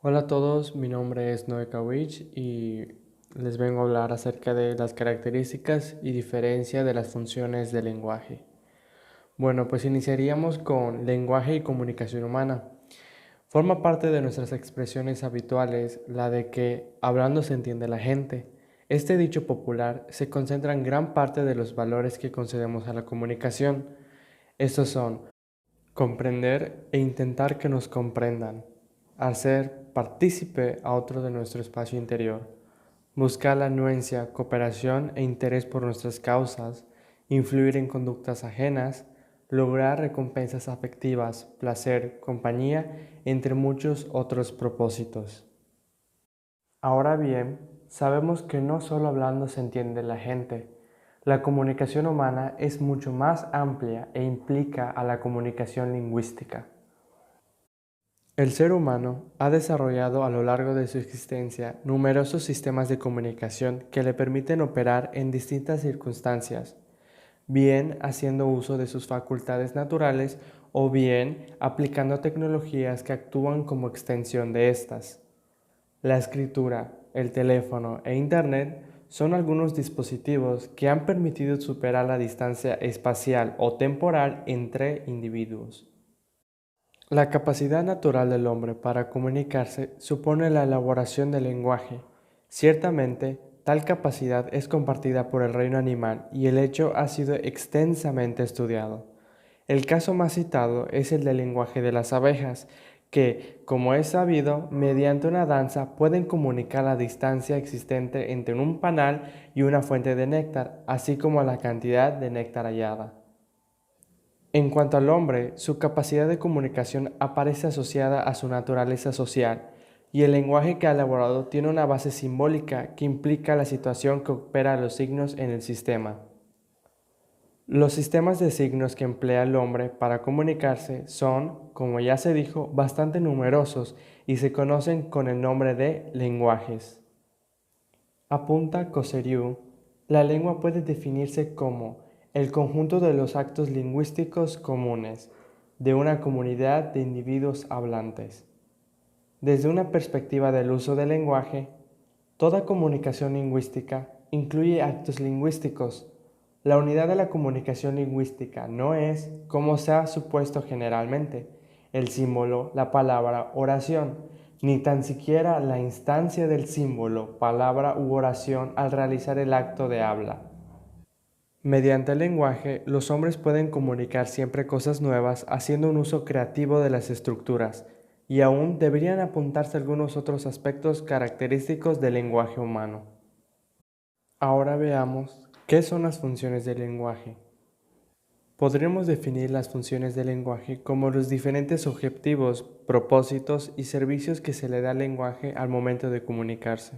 Hola a todos, mi nombre es Noé Kawich y les vengo a hablar acerca de las características y diferencia de las funciones del lenguaje. Bueno, pues iniciaríamos con lenguaje y comunicación humana. Forma parte de nuestras expresiones habituales la de que hablando se entiende la gente. Este dicho popular se concentra en gran parte de los valores que concedemos a la comunicación. Estos son comprender e intentar que nos comprendan, hacer partícipe a otro de nuestro espacio interior, buscar la anuencia, cooperación e interés por nuestras causas, influir en conductas ajenas, lograr recompensas afectivas, placer, compañía, entre muchos otros propósitos. Ahora bien, sabemos que no solo hablando se entiende la gente. La comunicación humana es mucho más amplia e implica a la comunicación lingüística. El ser humano ha desarrollado a lo largo de su existencia numerosos sistemas de comunicación que le permiten operar en distintas circunstancias, bien haciendo uso de sus facultades naturales o bien aplicando tecnologías que actúan como extensión de estas. La escritura, el teléfono e Internet son algunos dispositivos que han permitido superar la distancia espacial o temporal entre individuos. La capacidad natural del hombre para comunicarse supone la elaboración del lenguaje. Ciertamente, tal capacidad es compartida por el reino animal y el hecho ha sido extensamente estudiado. El caso más citado es el del lenguaje de las abejas, que, como es sabido, mediante una danza pueden comunicar la distancia existente entre un panal y una fuente de néctar, así como la cantidad de néctar hallada. En cuanto al hombre, su capacidad de comunicación aparece asociada a su naturaleza social, y el lenguaje que ha elaborado tiene una base simbólica que implica la situación que opera los signos en el sistema. Los sistemas de signos que emplea el hombre para comunicarse son, como ya se dijo, bastante numerosos y se conocen con el nombre de lenguajes. Apunta Cosseriu, la lengua puede definirse como el conjunto de los actos lingüísticos comunes de una comunidad de individuos hablantes. Desde una perspectiva del uso del lenguaje, toda comunicación lingüística incluye actos lingüísticos. La unidad de la comunicación lingüística no es, como se ha supuesto generalmente, el símbolo, la palabra, oración, ni tan siquiera la instancia del símbolo, palabra u oración al realizar el acto de habla. Mediante el lenguaje, los hombres pueden comunicar siempre cosas nuevas haciendo un uso creativo de las estructuras, y aún deberían apuntarse algunos otros aspectos característicos del lenguaje humano. Ahora veamos qué son las funciones del lenguaje. Podríamos definir las funciones del lenguaje como los diferentes objetivos, propósitos y servicios que se le da al lenguaje al momento de comunicarse.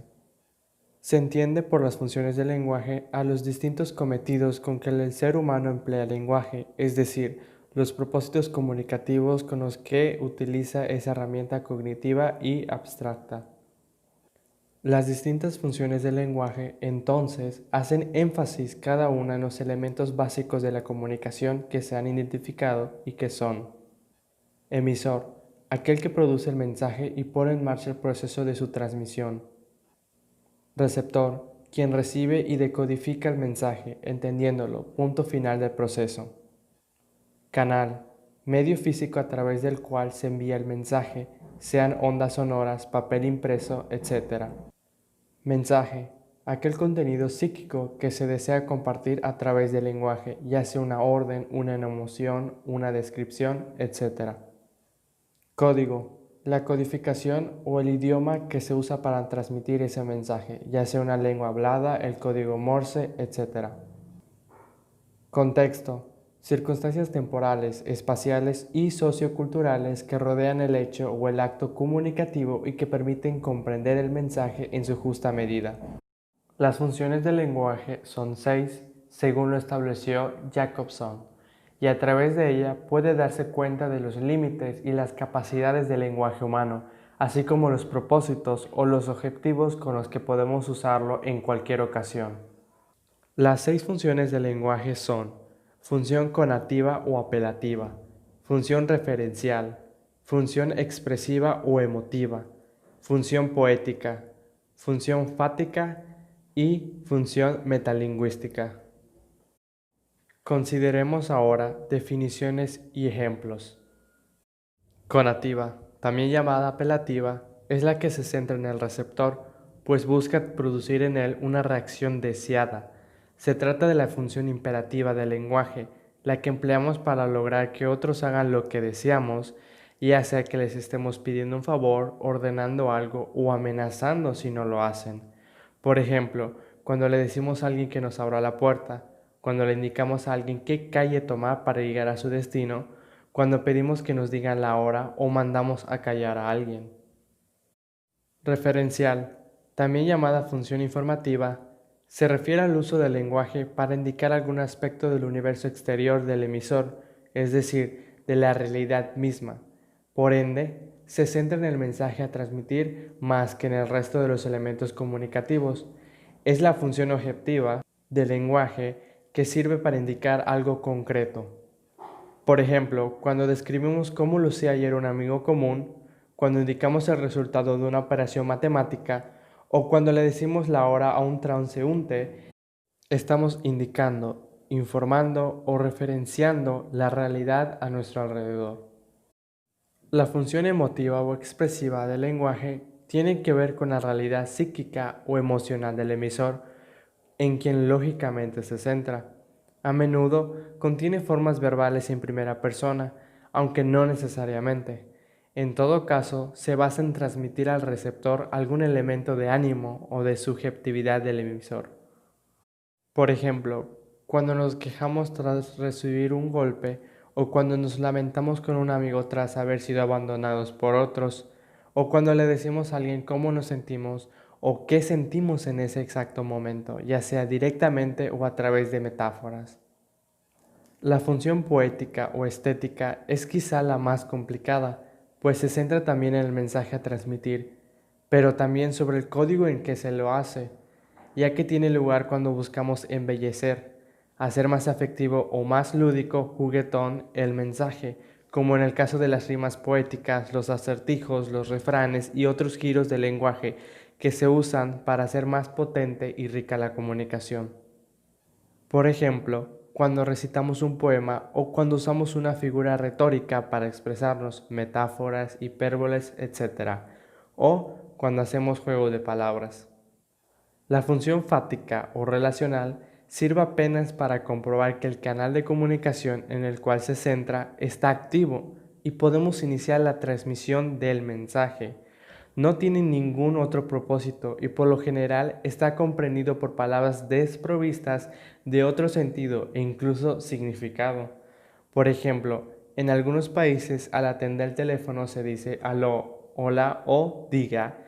Se entiende por las funciones del lenguaje a los distintos cometidos con que el ser humano emplea el lenguaje, es decir, los propósitos comunicativos con los que utiliza esa herramienta cognitiva y abstracta. Las distintas funciones del lenguaje, entonces, hacen énfasis cada una en los elementos básicos de la comunicación que se han identificado y que son: emisor, aquel que produce el mensaje y pone en marcha el proceso de su transmisión; receptor, quien recibe y decodifica el mensaje, entendiéndolo, punto final del proceso; canal, medio físico a través del cual se envía el mensaje, sean ondas sonoras, papel impreso, etc. Mensaje, aquel contenido psíquico que se desea compartir a través del lenguaje, ya sea una orden, una emoción, una descripción, etc. Código, la codificación o el idioma que se usa para transmitir ese mensaje, ya sea una lengua hablada, el código Morse, etc. Contexto, circunstancias temporales, espaciales y socioculturales que rodean el hecho o el acto comunicativo y que permiten comprender el mensaje en su justa medida. Las funciones del lenguaje son 6, según lo estableció Jacobson, y a través de ella puede darse cuenta de los límites y las capacidades del lenguaje humano, así como los propósitos o los objetivos con los que podemos usarlo en cualquier ocasión. Las 6 funciones del lenguaje son: función conativa o apelativa, función referencial, función expresiva o emotiva, función poética, función fática y función metalingüística. Consideremos ahora definiciones y ejemplos. Conativa, también llamada apelativa, es la que se centra en el receptor, pues busca producir en él una reacción deseada. Se trata de la función imperativa del lenguaje, la que empleamos para lograr que otros hagan lo que deseamos, ya sea que les estemos pidiendo un favor, ordenando algo o amenazando si no lo hacen. Por ejemplo, cuando le decimos a alguien que nos abra la puerta, cuando le indicamos a alguien qué calle tomar para llegar a su destino, cuando pedimos que nos digan la hora o mandamos a callar a alguien. Referencial, también llamada función informativa, se refiere al uso del lenguaje para indicar algún aspecto del universo exterior del emisor, es decir, de la realidad misma. Por ende, se centra en el mensaje a transmitir más que en el resto de los elementos comunicativos. Es la función objetiva del lenguaje que sirve para indicar algo concreto. Por ejemplo, cuando describimos cómo lucía ayer un amigo común, cuando indicamos el resultado de una operación matemática o cuando le decimos la hora a un transeúnte, estamos indicando, informando o referenciando la realidad a nuestro alrededor. La función emotiva o expresiva del lenguaje tiene que ver con la realidad psíquica o emocional del emisor, en quien lógicamente se centra. A menudo contiene formas verbales en primera persona, aunque no necesariamente. En todo caso, se basa en transmitir al receptor algún elemento de ánimo o de subjetividad del emisor. Por ejemplo, cuando nos quejamos tras recibir un golpe o cuando nos lamentamos con un amigo tras haber sido abandonados por otros, o cuando le decimos a alguien cómo nos sentimos o qué sentimos en ese exacto momento, ya sea directamente o a través de metáforas. La función poética o estética es quizá la más complicada, pues se centra también en el mensaje a transmitir, pero también sobre el código en que se lo hace, ya que tiene lugar cuando buscamos embellecer, hacer más afectivo o más lúdico, juguetón el mensaje, como en el caso de las rimas poéticas, los acertijos, los refranes y otros giros del lenguaje que se usan para hacer más potente y rica la comunicación. Por ejemplo, cuando recitamos un poema o cuando usamos una figura retórica para expresarnos, metáforas, hipérboles, etc. O cuando hacemos juego de palabras. La función fática o relacional sirve apenas para comprobar que el canal de comunicación en el cual se centra está activo y podemos iniciar la transmisión del mensaje. No tiene ningún otro propósito y por lo general está comprendido por palabras desprovistas de otro sentido e incluso significado. Por ejemplo, en algunos países al atender el teléfono se dice aló, hola o diga,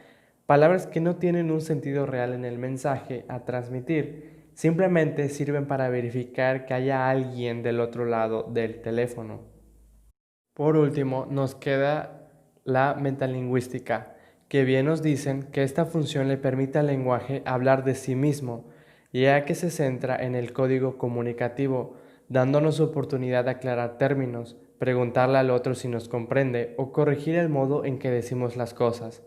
palabras que no tienen un sentido real en el mensaje a transmitir, simplemente sirven para verificar que haya alguien del otro lado del teléfono. Por último, nos queda la metalingüística, que bien nos dicen que esta función le permite al lenguaje hablar de sí mismo, ya que se centra en el código comunicativo, dándonos oportunidad de aclarar términos, preguntarle al otro si nos comprende o corregir el modo en que decimos las cosas.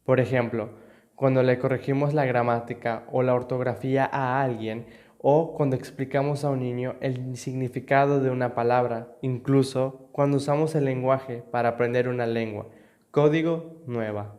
Por ejemplo, cuando le corregimos la gramática o la ortografía a alguien, o cuando explicamos a un niño el significado de una palabra, incluso cuando usamos el lenguaje para aprender una lengua. Código nueva.